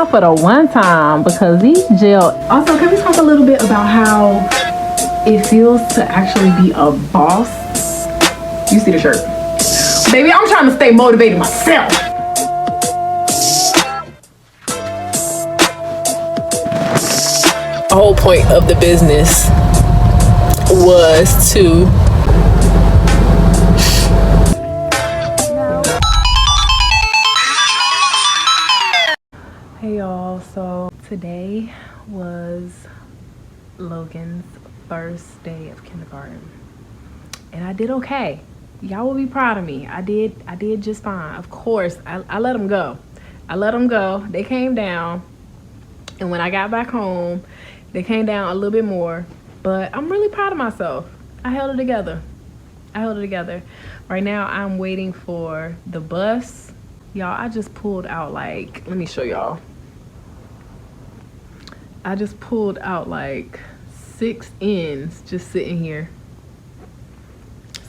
for the one time because these gel. Also, can we talk a little bit about how it feels to actually be a boss? You see the shirt. Baby, I'm trying to stay motivated myself. The whole point of the business was to Hey y'all, so today was Logan's first day of kindergarten and I did okay. Y'all will be proud of me. I did just fine. Of course, I let them go. They came down, and when I got back home they came down a little bit more, but I'm really proud of myself. I held it together. Right now I'm waiting for the bus. Y'all, I just pulled out like, let me show y'all. I just pulled out like 6 ends just sitting here.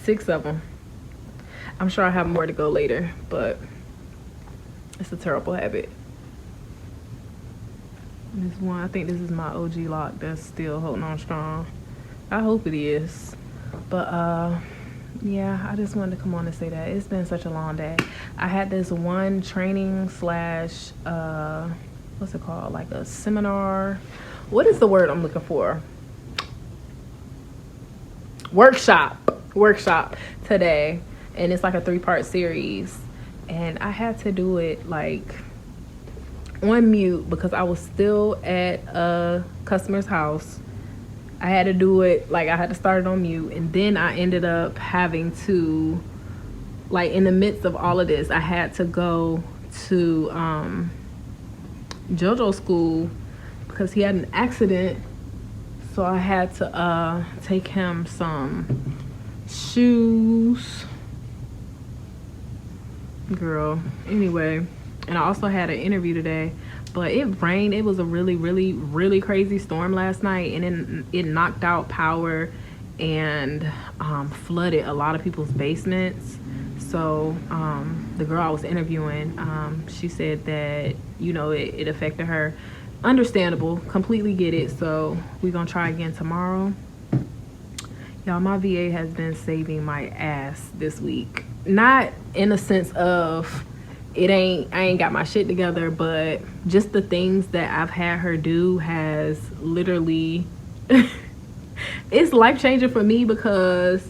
6 of them. I'm sure I have more to go later, but it's a terrible habit. This one, I think this is my OG lock that's still holding on strong. I hope it is. But yeah, I just wanted to come on and say that it's been such a long day. I had this one training slash what's it called, like a seminar. What is the word I'm looking for? Workshop today, and it's like a 3-part series, and I had to do it like on mute because I was still at a customer's house. I had to do it like I had to start it on mute, and then I ended up having to, like, in the midst of all of this, I had to go to JoJo's school because he had an accident, so I had to take him some shoes, girl. Anyway, and I also had an interview today, but it rained. It was a really crazy storm last night, and then it knocked out power and flooded a lot of people's basements. So the girl I was interviewing, she said that, you know, it affected her. Understandable, completely get it. So we're gonna try again tomorrow. Y'all, my VA has been saving my ass this week. Not in a sense of I ain't got my shit together, but just the things that I've had her do has literally it's life-changing for me because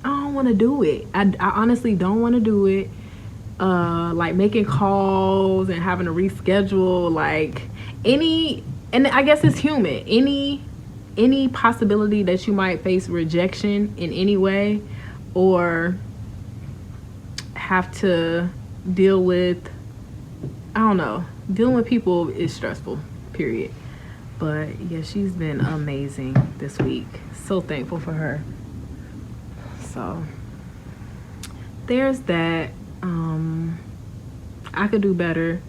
I don't want to do it. I honestly don't want to do it. Like making calls and having to reschedule, like and I guess it's human. Any possibility that you might face rejection in any way or have to deal with, I don't know, dealing with people is stressful, period. But yeah, she's been amazing this week. So thankful for her. So there's that. I could do better,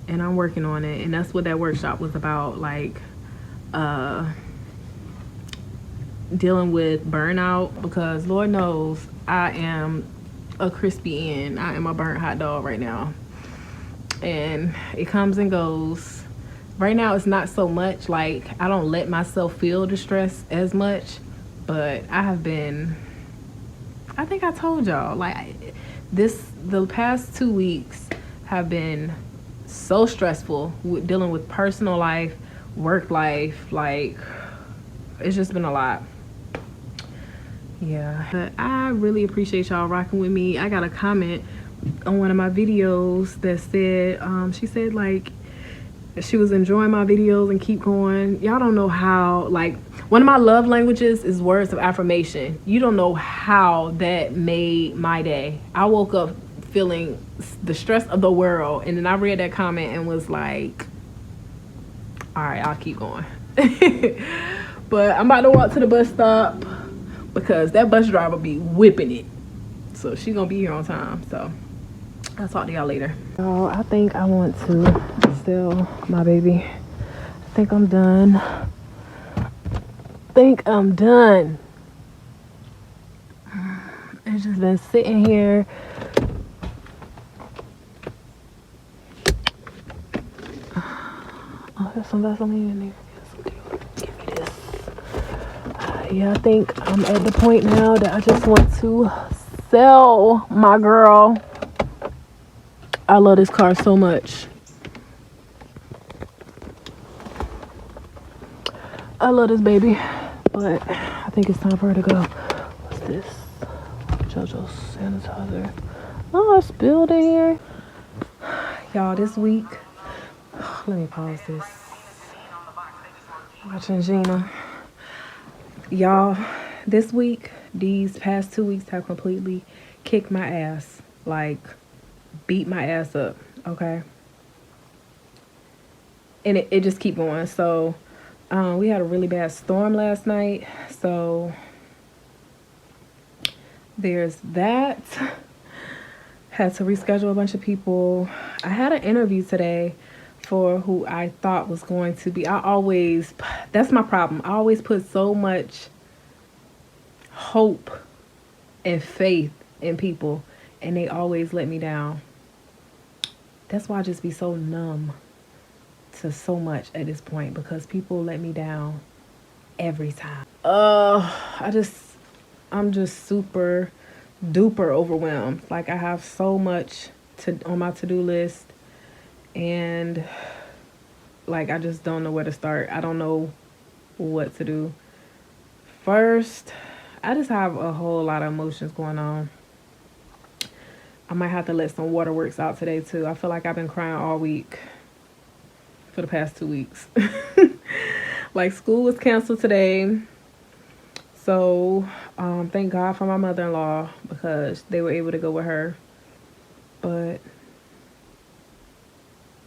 and I'm working on it, and that's what that workshop was about, like dealing with burnout, because Lord knows I am a crispy end. I am a burnt hot dog right now, and it comes and goes. Right now it's not so much, like I don't let myself feel the stress as much, but I have been, I think I told y'all, like the past 2 weeks have been so stressful with dealing with personal life, work life, like it's just been a lot. Yeah, but I really appreciate y'all rocking with me. I got a comment on one of my videos that said, she said like she was enjoying my videos and keep going. Y'all don't know how, like, one of my love languages is words of affirmation. You don't know how that made my day. I woke up feeling the stress of the world, and then I read that comment and was like, all right, I'll keep going. But I'm about to walk to the bus stop because that bus driver be whipping it, so she's gonna be here on time. So I'll talk to y'all later. Oh, I think I want to sell my baby. I think I'm done. It's just been sitting here. some Vaseline in there. Some deodorant. Give me this. Yeah, I think I'm at the point now that I just want to sell my girl. I love this car so much. I love this baby, but I think it's time for her to go. What's this? JoJo's sanitizer. Oh, I spilled in here. Y'all, this week, let me pause this. Watching Gina. Y'all, this week, these past 2 weeks have completely kicked my ass. Like, beat my ass up, okay? And it just keep going. So, we had a really bad storm last night. So, there's that. Had to reschedule a bunch of people. I had an interview today for who I thought was going to be. That's my problem. I always put so much hope and faith in people, and they always let me down. That's why I just be so numb to so much at this point, because people let me down every time. I'm just super duper overwhelmed. Like, I have so much on my to-do list, and like, I just don't know where to start. I don't know what to do. First, I just have a whole lot of emotions going on. I might have to let some waterworks out today too. I feel like I've been crying all week for the past 2 weeks. Like, school was canceled today. So, thank God for my mother-in-law, because they were able to go with her. But,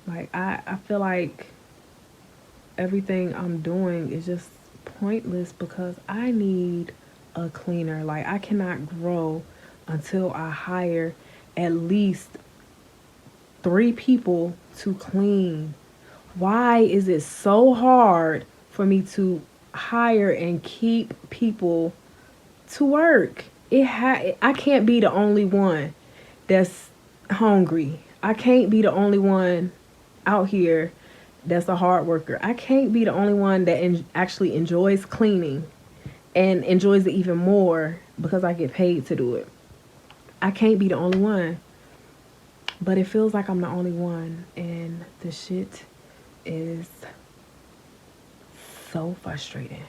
like, I feel like everything I'm doing is just pointless, because I need a cleaner. Like, I cannot grow until I hire at least 3 people to clean. Why is it so hard for me to hire and keep people to work? I can't be the only one that's hungry. I can't be the only one out here that's a hard worker. I can't be the only one that actually enjoys cleaning and enjoys it even more because I get paid to do it. I can't be the only one. But it feels like I'm the only one, and the shit is so frustrating.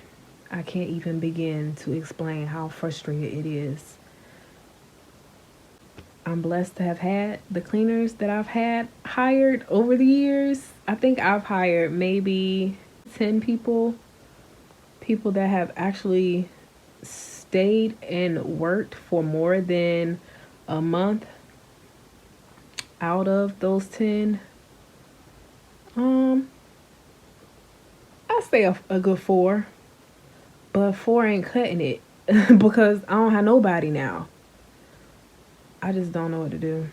I can't even begin to explain how frustrated it is. I'm blessed to have had the cleaners that I've had hired over the years. I think I've hired maybe 10 people that have actually stayed and worked for more than a month. Out of those 10, I say a good 4, but 4 ain't cutting it because I don't have nobody now. I just don't know what to do.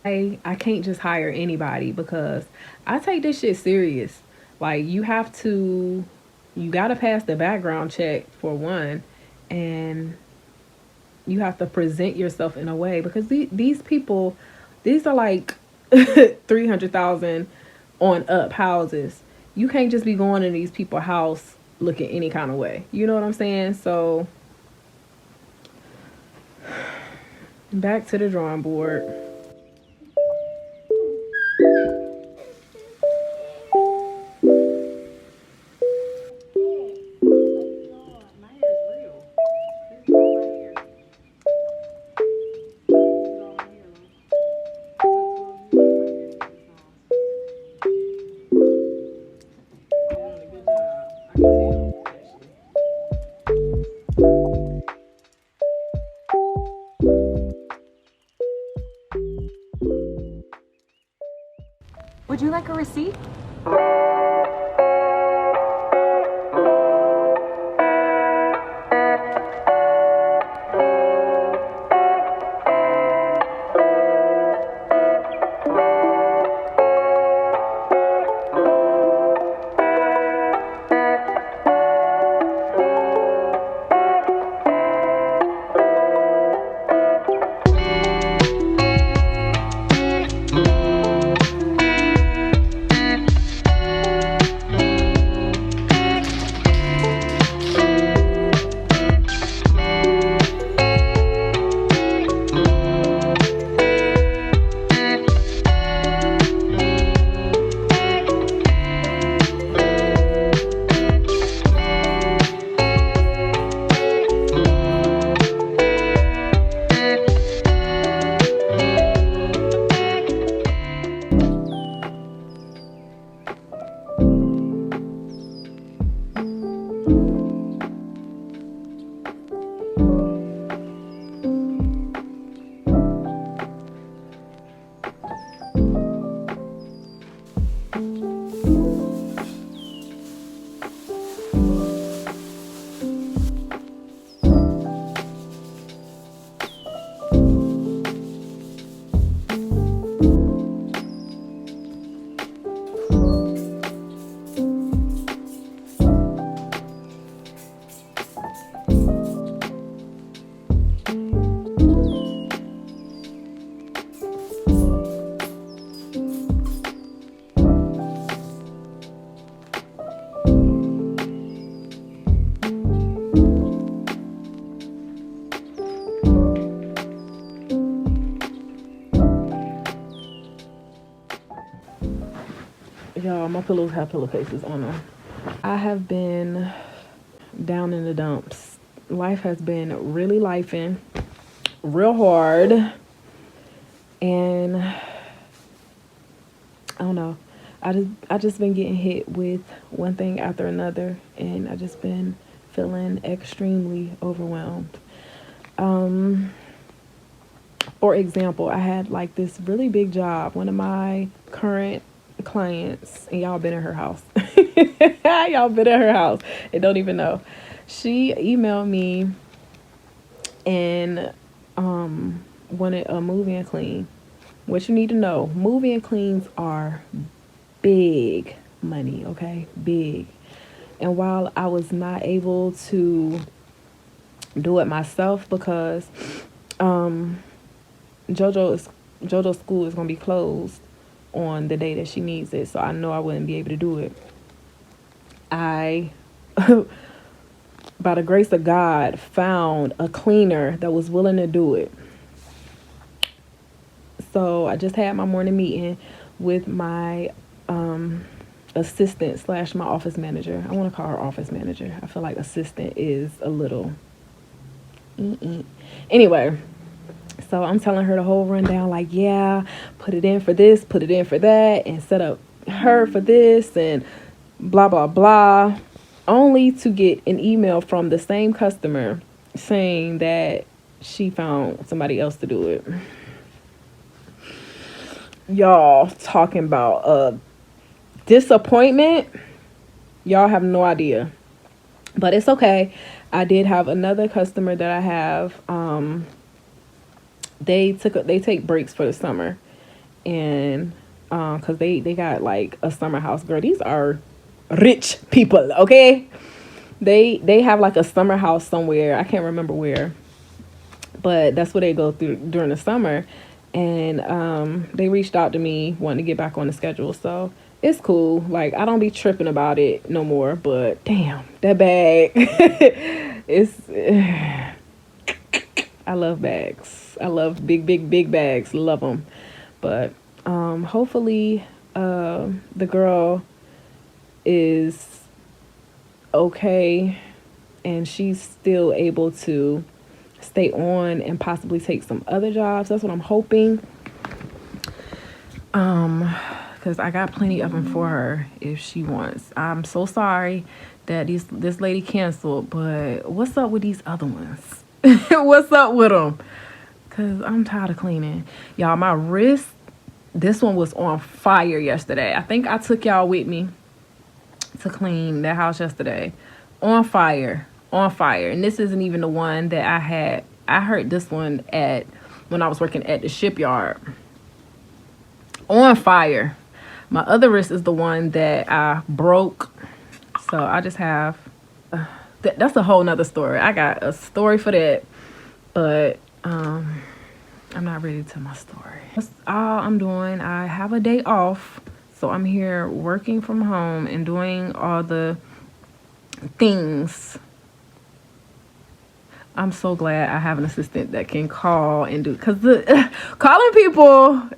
I can't just hire anybody, because I take this shit serious. Like, you gotta pass the background check for one, and you have to present yourself in a way, because these people, these are like 300,000 on up houses. You can't just be going in these people's house looking any kind of way. You know what I'm saying? So, back to the drawing board. Would you like a receipt? Y'all, my pillows have pillowcases on them. I have been down in the dumps. Life has been really lifing, real hard. And I don't know. I just been getting hit with one thing after another, and I just been feeling extremely overwhelmed. For example, I had like this really big job. One of my current clients, and y'all been in her house. Y'all been in her house and don't even know. She emailed me and wanted a move-in clean. What you need to know, move-in cleans are big money, okay? Big. And while I was not able to do it myself because JoJo's school is going to be closed on the day that she needs it, so I know I wouldn't be able to do it. I by the grace of God, found a cleaner that was willing to do it. So I just had my morning meeting with my assistant / my office manager. I want to call her office manager. I feel like assistant is a little Anyway, so I'm telling her the whole rundown, like, yeah, put it in for this, put it in for that, and set up her for this, and blah, blah, blah, only to get an email from the same customer saying that she found somebody else to do it. Y'all talking about a disappointment. Y'all have no idea. But it's okay. I did have another customer that I have. They take breaks for the summer, and because they got like a summer house. Girl, these are rich people, okay? They have like a summer house somewhere. I can't remember where, but that's where they go through during the summer. And they reached out to me wanting to get back on the schedule, so it's cool. Like, I don't be tripping about it no more. But damn, that bag. I love bags. I love big bags. Love them. But hopefully the girl is okay and she's still able to stay on and possibly take some other jobs. That's what I'm hoping. Because I got plenty of them for her if she wants. I'm so sorry that this lady canceled, but what's up with these other ones? What's up with them? Because I'm tired of cleaning. Y'all, my wrist, this one was on fire yesterday. I think I took y'all with me to clean that house yesterday. On fire. And this isn't even the one that I had. I heard this one when I was working at the shipyard. On fire. My other wrist is the one that I broke. So I just have that's a whole nother story. I got a story for that, but I'm not ready to tell my story. That's all I'm doing. I have a day off, so I'm here working from home and doing all the things. I'm so glad I have an assistant that can call and do, because calling people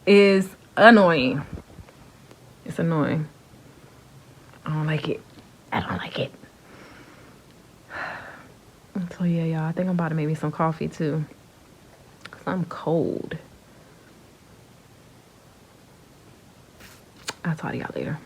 is annoying. It's annoying. I don't like it. So yeah, y'all, I think I'm about to make me some coffee too, because I'm cold. I'll talk to y'all later.